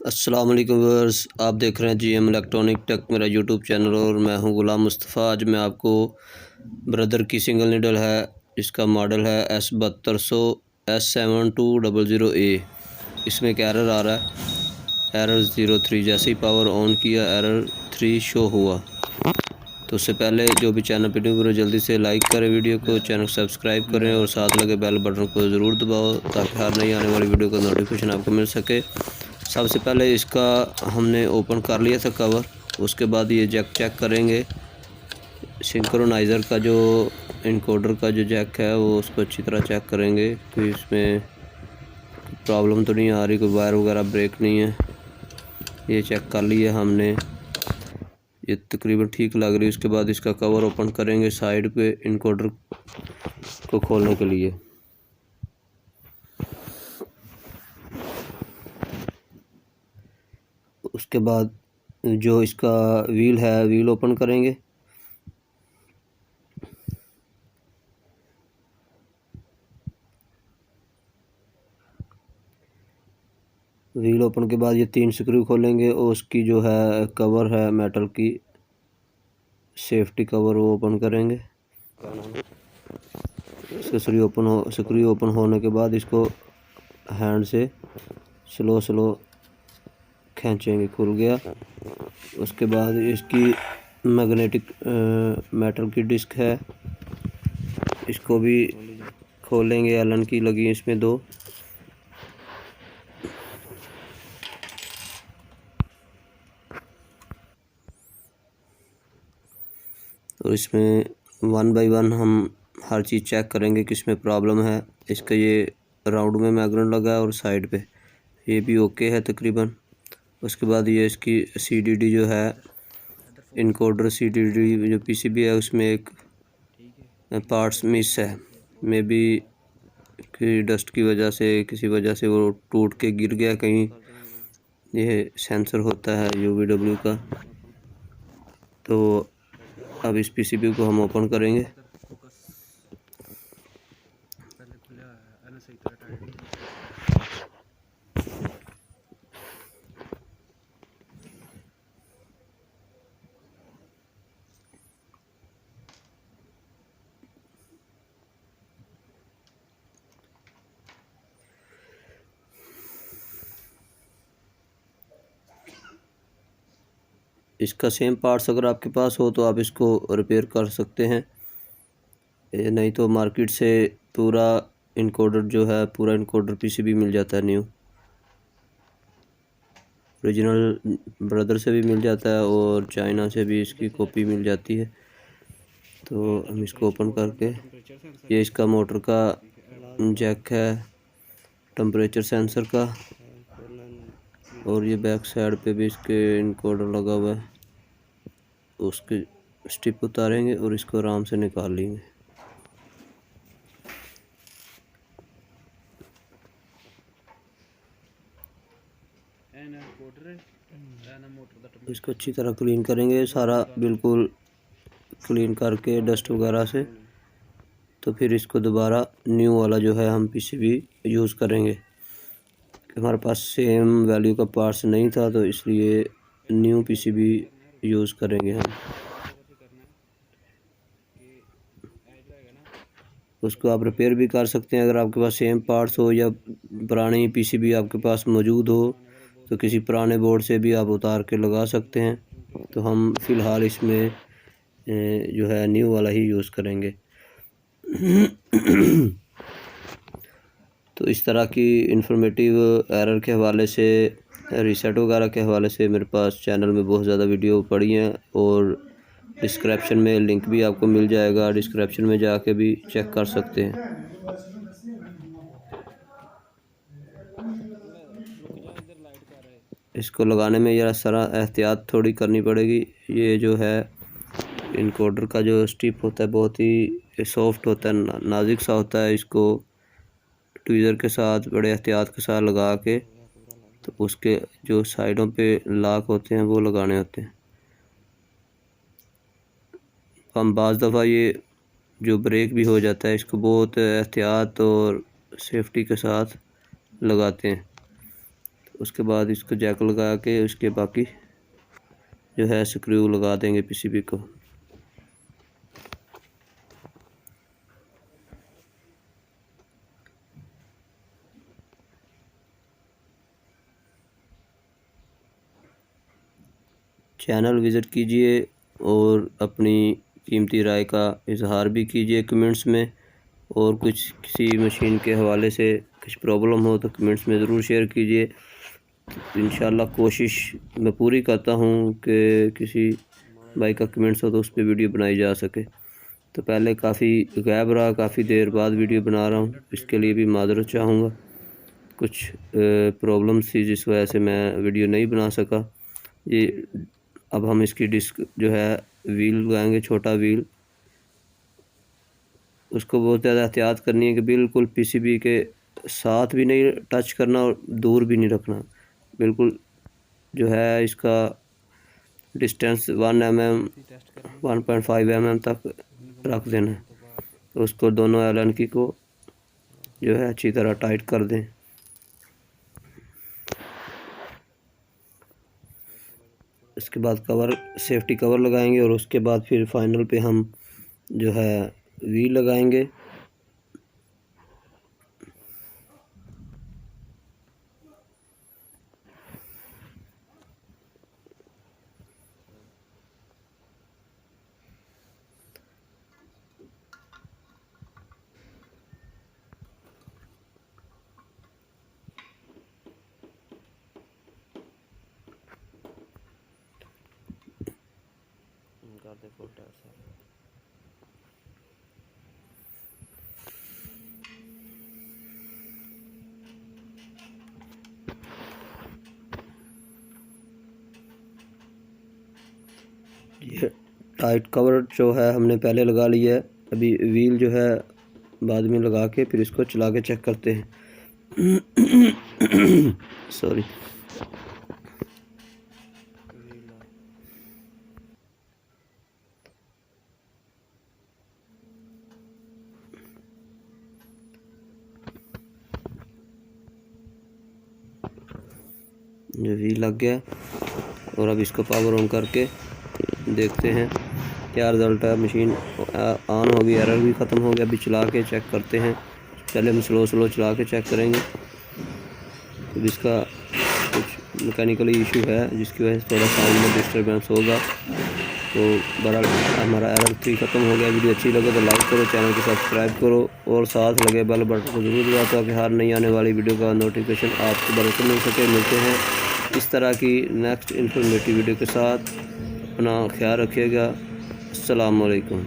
अस्सलाम वालेकुम व्यूअर्स, आप देख रहे हैं जीएम इलेक्ट्रॉनिक टेक मेरा यूट्यूब चैनल और मैं हूं गुलाम मुस्तफ़ा। आज मैं आपको ब्रदर की सिंगल नीडल है जिसका मॉडल है S7200S7200A। इसमें एक एरर आ रहा है, एरर 03। जैसे ही पावर ऑन किया एरर 3 शो हुआ। तो उससे पहले जो भी चैनल पर न्यू करो जल्दी से लाइक करें वीडियो को, चैनल सब्सक्राइब करें और साथ लगे बेल बटन को ज़रूर दबाओ ताकि हर नई आने वाली वीडियो का नोटिफिकेशन आपको मिल सके। सबसे पहले इसका हमने ओपन कर लिया था कवर, उसके बाद ये जैक चेक करेंगे। सिंक्रोनाइज़र का जो इनकोडर का जो जैक है वो उसको अच्छी तरह चेक करेंगे कि इसमें प्रॉब्लम तो नहीं आ रही, कोई वायर वगैरह ब्रेक नहीं है। ये चेक कर लिया हमने, ये तकरीबन ठीक लग रही है। उसके बाद इसका कवर ओपन करेंगे साइड पे इनकोडर को खोलने के लिए। उसके बाद जो इसका व्हील है व्हील ओपन करेंगे। व्हील ओपन के बाद ये 3 स्क्रू खोलेंगे और उसकी जो है कवर है मेटल की सेफ्टी कवर वो ओपन करेंगे। स्क्रू ओपन होने के बाद इसको हैंड से स्लो खींचेंगे, खुल गया। उसके बाद इसकी मैग्नेटिक मेटल की डिस्क है, इसको भी खोलेंगे। एलन की लगी है इसमें 2। और इसमें 1 बाय 1 हम हर चीज़ चेक करेंगे कि इसमें प्रॉब्लम है। इसका ये राउंड में मैग्नेट लगा है और साइड पे ये भी ओके है तकरीबन। उसके बाद ये इसकी CDD जो है इनकोडर CDD जो PCB है उसमें एक पार्ट्स मिस है, मे बी कि डस्ट की वजह से किसी वजह से वो टूट के गिर गया कहीं। ये सेंसर होता है UVW का। तो अब इस PCB को हम ओपन करेंगे। इसका सेम पार्ट्स अगर आपके पास हो तो आप इसको रिपेयर कर सकते हैं, नहीं तो मार्केट से पूरा इनकोडर जो है पूरा इनकोडर PCB मिल जाता है न्यू। ओरिजिनल ब्रदर से भी मिल जाता है और चाइना से भी इसकी कॉपी मिल जाती है। तो हम इसको ओपन करके ये इसका मोटर का जैक है टेम्परेचर सेंसर का, और ये बैक साइड पे भी इसके इनकोडर लगा हुआ है। उसके स्टिप उतारेंगे और इसको आराम से निकाल लेंगे। इसको अच्छी तरह क्लीन करेंगे, सारा बिल्कुल क्लीन करके डस्ट वगैरह से। तो फिर इसको दोबारा न्यू वाला जो है हम PCB यूज़ करेंगे। हमारे पास सेम वैल्यू का पार्ट्स नहीं था तो इसलिए न्यू PCB यूज़ करेंगे हम। उसको आप रिपेयर भी कर सकते हैं अगर आपके पास सेम पार्ट्स हो, या पुरानी PCB आपके पास मौजूद हो तो किसी पुराने बोर्ड से भी आप उतार के लगा सकते हैं। तो हम फ़िलहाल इसमें जो है न्यू वाला ही यूज़ करेंगे। तो इस तरह की इंफॉर्मेटिव एरर के हवाले से, रीसेट वगैरह के हवाले से मेरे पास चैनल में बहुत ज़्यादा वीडियो पड़ी हैं और डिस्क्रिप्शन में लिंक भी आपको मिल जाएगा, डिस्क्रिप्शन में जाके भी चेक कर सकते हैं। इसको लगाने में ज़रा सारा एहतियात थोड़ी करनी पड़ेगी। ये जो है इनकोडर का जो स्टिप होता है बहुत ही सॉफ्ट होता है, नाजुक सा होता है। इसको ट्वीज़र के साथ बड़े एहतियात के साथ लगा के तो उसके जो साइडों पे लॉक होते हैं वो लगाने होते हैं। हम बाज़ दफ़ा ये जो ब्रेक भी हो जाता है इसको बहुत एहतियात और सेफ्टी के साथ लगाते हैं। उसके बाद इसको जैक लगा के उसके बाकी जो है स्क्रू लगा देंगे पीसीबी को। चैनल विज़िट कीजिए और अपनी कीमती राय का इजहार भी कीजिए कमेंट्स में, और कुछ किसी मशीन के हवाले से कुछ प्रॉब्लम हो तो कमेंट्स में ज़रूर शेयर कीजिए। इंशाल्लाह कोशिश मैं पूरी करता हूँ कि किसी भाई का कमेंट्स हो तो उस पर वीडियो बनाई जा सके। तो पहले काफ़ी गैप रहा, काफ़ी देर बाद वीडियो बना रहा हूँ, इसके लिए भी माज़रत चाहूँगा। कुछ प्रॉब्लम्स थी जिस वजह से मैं वीडियो नहीं बना सका। ये अब हम इसकी डिस्क जो है व्हील लगाएंगे, छोटा व्हील। उसको बहुत ज़्यादा एहतियात करनी है कि बिल्कुल पीसीबी के साथ भी नहीं टच करना और दूर भी नहीं रखना। बिल्कुल जो है इसका डिस्टेंस 1 mm 1.5 mm तक रख देना है। तो उसको दोनों एलन की को जो है अच्छी तरह टाइट कर दें। इसके बाद कवर, सेफ्टी कवर लगाएंगे और उसके बाद फिर फाइनल पे हम जो है व्हील लगाएंगे। ये टाइट कवर जो है हमने पहले लगा लिया है। अभी व्हील जो है बाद में लगा के फिर इसको चला के चेक करते हैं। सॉरी। जो व्हील लग गया और अब इसको पावर ऑन करके देखते हैं क्या रिज़ल्ट है। मशीन ऑन हो गई, एरर भी ख़त्म हो गया। अभी चला के चेक करते हैं। पहले हम स्लो चला के चेक करेंगे। तो इसका कुछ मैकेनिकली इशू है जिसकी वजह से थोड़ा साउंड में डिस्टर्बेंस होगा। तो बहरहाल हमारा एरर 3 ख़त्म हो गया। वीडियो अच्छी लगे तो लाइक करो, चैनल को सब्सक्राइब करो और साथ लगे बेल बटन को ज़रूर दबाओ ताकि हर नई आने वाली वीडियो का नोटिफिकेशन आपको बरकत मिल सके। मिलते हैं इस तरह की नेक्स्ट इन्फॉर्मेटिव वीडियो के साथ। अपना ख्याल रखिएगा। अस्सलाम वालेकुम।